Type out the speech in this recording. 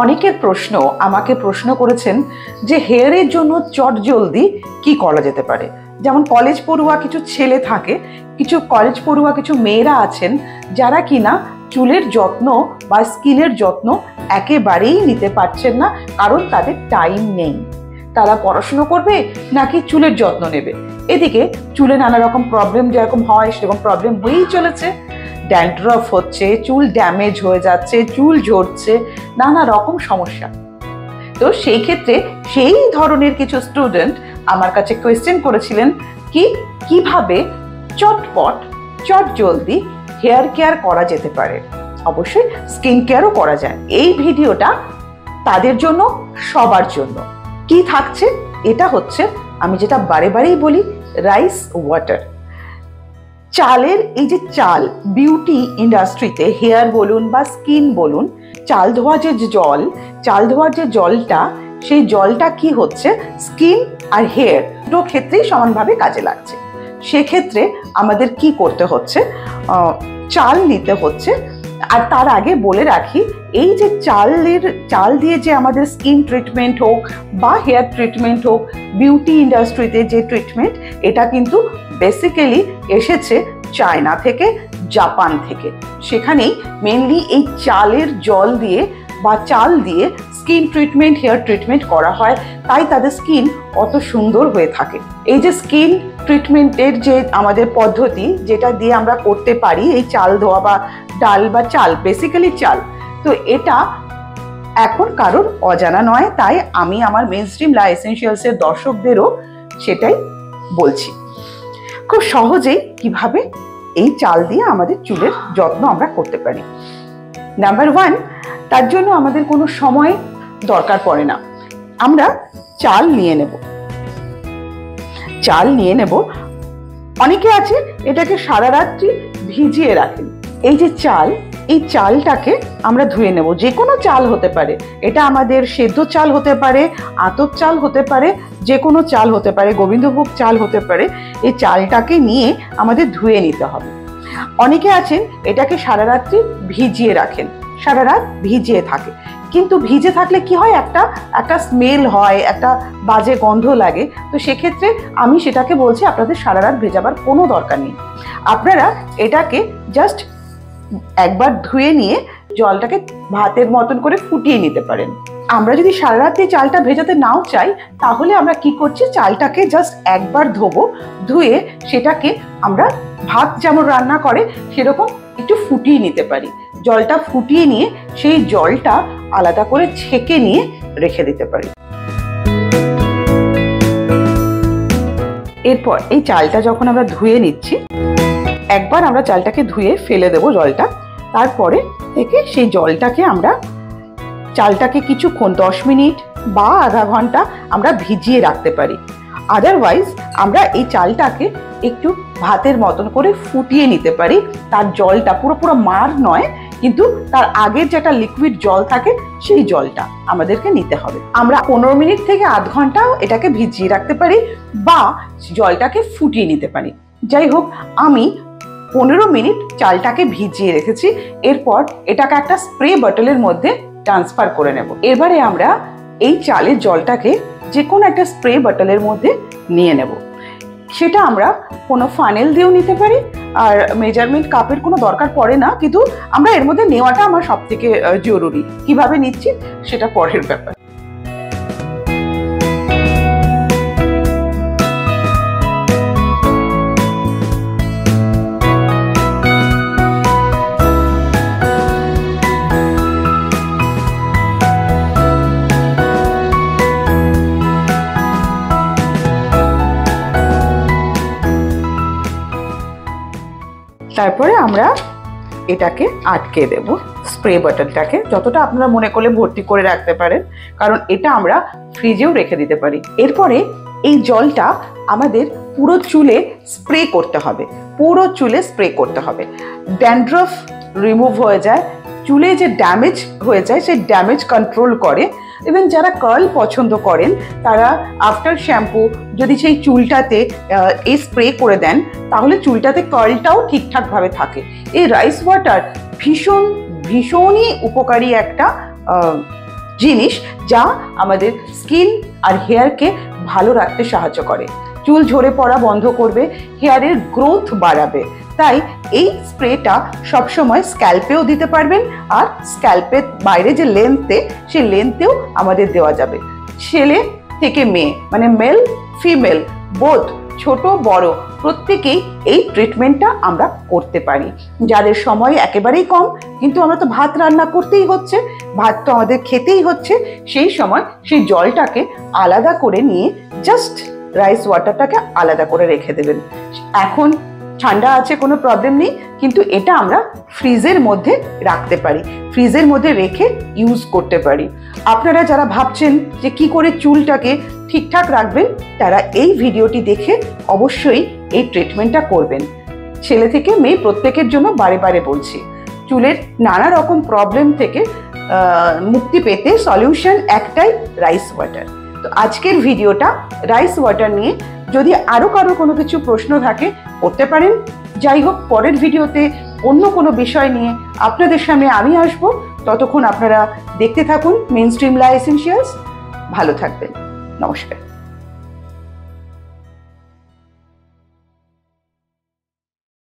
অনেকের প্রশ্ন আমাকে প্রশ্ন করেছেন যে হেয়ারের জন্য চটজলদি কি করা যেতে পারে। যেমন কলেজ পড়ুয়া কিছু ছেলে থাকে, কিছু কলেজ পড়ুয়া কিছু মেয়েরা আছেন যারা কিনা চুলের যত্ন বা স্কিনের যত্ন একেবারেই নিতে পারছেন না, কারণ তাদের টাইম নেই। তারা পড়াশুনো করবে নাকি চুলের যত্ন নেবে। এদিকে চুলে নানা রকম প্রবলেম যেরকম হয় সেরকম প্রবলেম হয়েই চলেছে। ড্যান্ড্রফ হচ্ছে, চুল ড্যামেজ হয়ে যাচ্ছে, চুল ঝরছে, নানা রকম সমস্যা। তো সেই ক্ষেত্রে সেই ধরনের কিছু স্টুডেন্ট আমার কাছে কোয়েশ্চেন করেছিলেন কিভাবে চটপট চটজলদি হেয়ার কেয়ার করা যেতে পারে। অবশ্যই স্কিন কেয়ারও করা যায়। এই ভিডিওটা তাদের জন্য, সবার জন্য। কি থাকছে? এটা হচ্ছে, আমি যেটা বারে বারেই বলি, রাইস ওয়াটার। চালের এই যে চাল, বিউটি ইন্ডাস্ট্রিতে হেয়ার বলুন বা স্কিন বলুন, চাল ধোয়া যে জল, চাল ধোয়ার যে জলটা, সেই জলটা কি হচ্ছে স্কিন আর হেয়ার দুটো ক্ষেত্রেই সমানভাবে কাজে লাগছে। সেক্ষেত্রে আমাদের কি করতে হচ্ছে, চাল নিতে হচ্ছে। আর তার আগে বলে রাখি, এই যে চাল দিয়ে যে আমাদের স্কিন ট্রিটমেন্ট হোক বা হেয়ার ট্রিটমেন্ট হোক, বিউটি ইন্ডাস্ট্রিতে যে ট্রিটমেন্ট, এটা কিন্তু বেসিক্যালি এসেছে চায়না থেকে, জাপান থেকে। সেখানেই মেনলি এই চালের জল দিয়ে বা চাল দিয়ে স্কিন ট্রিটমেন্ট, হেয়ার ট্রিটমেন্ট করা হয়, তাই তাদের স্কিন অত সুন্দর হয়ে থাকে। এই যে স্কিন ট্রিটমেন্টের যে আমাদের পদ্ধতি, যেটা দিয়ে আমরা করতে পারি এই চাল ধোয়া বা ডাল বা চাল, বেসিক্যালি চাল, তো এটা এখন কারোর অজানা নয়। তাই আমি আমার মেইনস্ট্রিম লা এসেনশিয়ালসের দর্শকদেরও সেটাই বলছি। খুব সহজেই কিভাবে এই চাল দিয়ে আমাদের চুলের যত্ন আমরা করতে পারি। নাম্বার 1, তার জন্য আমাদের কোনো সময় দরকার পড়ে না। আমরা চাল নিয়ে নেব। অনেকে আছে এটাকে সারা রাত্রি ভিজিয়ে রাখেন। এই যে চাল, এই চালটাকে আমরা ধুয়ে নেব। যে কোনো চাল হতে পারে, এটা আমাদের সেদ্ধ চাল হতে পারে, আতপ চাল হতে পারে, যে কোনো চাল হতে পারে, গোবিন্দভোগ চাল হতে পারে। এই চালটাকে নিয়ে আমাদের ধুয়ে নিতে হবে। অনেকে আছেন এটাকে সারা রাত্রি ভিজিয়ে রাখেন, সারা রাত ভিজিয়ে থাকে, কিন্তু ভিজে থাকলে কি হয়, একটা স্মেল হয়, একটা বাজে গন্ধ লাগে। তো সেক্ষেত্রে আমি সেটাকে বলছি, আপনাদের সারা রাত ভেজাবার কোনো দরকার নেই। আপনারা এটাকে জাস্ট একবার ধুয়ে নিয়ে জলটাকে ভাতের মতন করে ফুটিয়ে নিতে পারেন। আমরা যদি সারা রাত এই চালটা ভেজাতে নাও চাই, তাহলে আমরা কি করছি, চালটাকে জাস্ট একবার ধুয়ে সেটাকে আমরা ভাত যেমন রান্না করে সেরকম একটু ফুটিয়ে নিতে পারি। জলটা ফুটিয়ে নিয়ে সেই জলটা আলাদা করে ছেঁকে নিয়ে রেখে দিতে পারি। এরপর এই চালটা যখন আমরা ধুয়ে নিচ্ছি, একবার আমরা চালটাকে ধুয়ে ফেলে দেবো জলটা। তারপরে থেকে সেই জলটাকে আমরা চালটাকে কিছুক্ষণ 10 মিনিট বা আধা ঘন্টা আমরা ভিজিয়ে রাখতে পারি। আদারওয়াইজ আমরা এই চালটাকে একটু ভাতের মতন করে ফুটিয়ে নিতে পারি। তার জলটা পুরো মার নয়, কিন্তু তার আগের যেটা লিকুইড জল থাকে সেই জলটা আমাদেরকে নিতে হবে। আমরা 15 মিনিট থেকে আধ ঘন্টাও এটাকে ভিজিয়ে রাখতে পারি বা জলটাকে ফুটিয়ে নিতে পারি। যাই হোক, আমি 15 মিনিট চালটাকে ভিজিয়ে রেখেছি। এরপর এটাকে একটা স্প্রে বটলের মধ্যে ট্রান্সফার করে নেব। এবারে আমরা এই চালের জলটাকে যে কোনো একটা স্প্রে বটলের মধ্যে নিয়ে নেব। সেটা আমরা কোনো ফানেল দিয়েও নিতে পারি, আর মেজারমেন্ট কাপের কোনো দরকার পড়ে না, কিন্তু আমরা এর মধ্যে নেওয়াটা আমার সব থেকে জরুরি। কিভাবে নিচ্ছি সেটা পরের ব্যাপার। তারপরে আমরা এটাকে আটকে দেব। স্প্রে বটলটাকে যতটা আপনারা মনে করলে ভর্তি করে রাখতে পারেন, কারণ এটা আমরা ফ্রিজেও রেখে দিতে পারি। এরপরে এই জলটা আমাদের পুরো চুলে স্প্রে করতে হবে, ড্যান্ড্রফ রিমুভ হয়ে যায়, চুলে যে ড্যামেজ হয়ে যায় সেই ড্যামেজ কন্ট্রোল করে। ইভেন যারা কার্ল পছন্দ করেন তারা আফটার শ্যাম্পু যদি সেই চুলটাতে এই স্প্রে করে দেন, তাহলে চুলটাতে কার্লটাও ঠিকঠাকভাবে থাকে। এই রাইস ওয়াটার ভীষণ ভীষণই উপকারী একটা জিনিস, যা আমাদের স্কিন আর হেয়ারকে ভালো রাখতে সাহায্য করে। চুল ঝরে পড়া বন্ধ করবে, হেয়ারের গ্রোথ বাড়াবে। তাই এই স্প্রেটা সবসময় স্ক্যাল্পেও দিতে পারবেন, আর স্ক্যাল্পের বাইরে যে লেন্থে, সেই লেন্থেও আমাদের দেওয়া যাবে। ছেলে থেকে মেয়ে, মানে মেল ফিমেল বোথ, ছোট বড় প্রত্যেকেই এই ট্রিটমেন্টটা আমরা করতে পারি। যাদের সময় একেবারেই কম, কিন্তু আমরা তো ভাত রান্না করতেই হচ্ছে, ভাত তো আমাদের খেতেই হচ্ছে, সেই সময় সেই জলটাকে আলাদা করে নিয়ে জাস্ট রাইস ওয়াটারটাকে আলাদা করে রেখে দেবেন। এখন ঠান্ডা আছে, কোনো প্রবলেম নেই, কিন্তু এটা আমরা ফ্রিজের মধ্যে রাখতে পারি, ফ্রিজের মধ্যে রেখে ইউজ করতে পারি। আপনারা যারা ভাবছেন যে কি করে চুলটাকে ঠিকঠাক রাখবেন, তারা এই ভিডিওটি দেখে অবশ্যই এই ট্রিটমেন্টটা করবেন। ছেলে থেকে মেয়ে প্রত্যেকের জন্য বারে বারে বলছি, চুলের নানা রকম প্রবলেম থেকে মুক্তি পেতে সলিউশন একটাই, রাইস ওয়াটার। তো আজকের ভিডিওটা রাইস ওয়াটার নিয়ে। যদি আরও কারো কোনো কিছু প্রশ্ন থাকে করতে পারেন। যাই হোক, পরের ভিডিওতে অন্য কোনো বিষয় নিয়ে আপনাদের সামনে আমি আসবো। ততক্ষণ আপনারা দেখতে থাকুন মেইনস্ট্রিম লা এসেনশিয়ালস। ভালো থাকবেন। নমস্কার।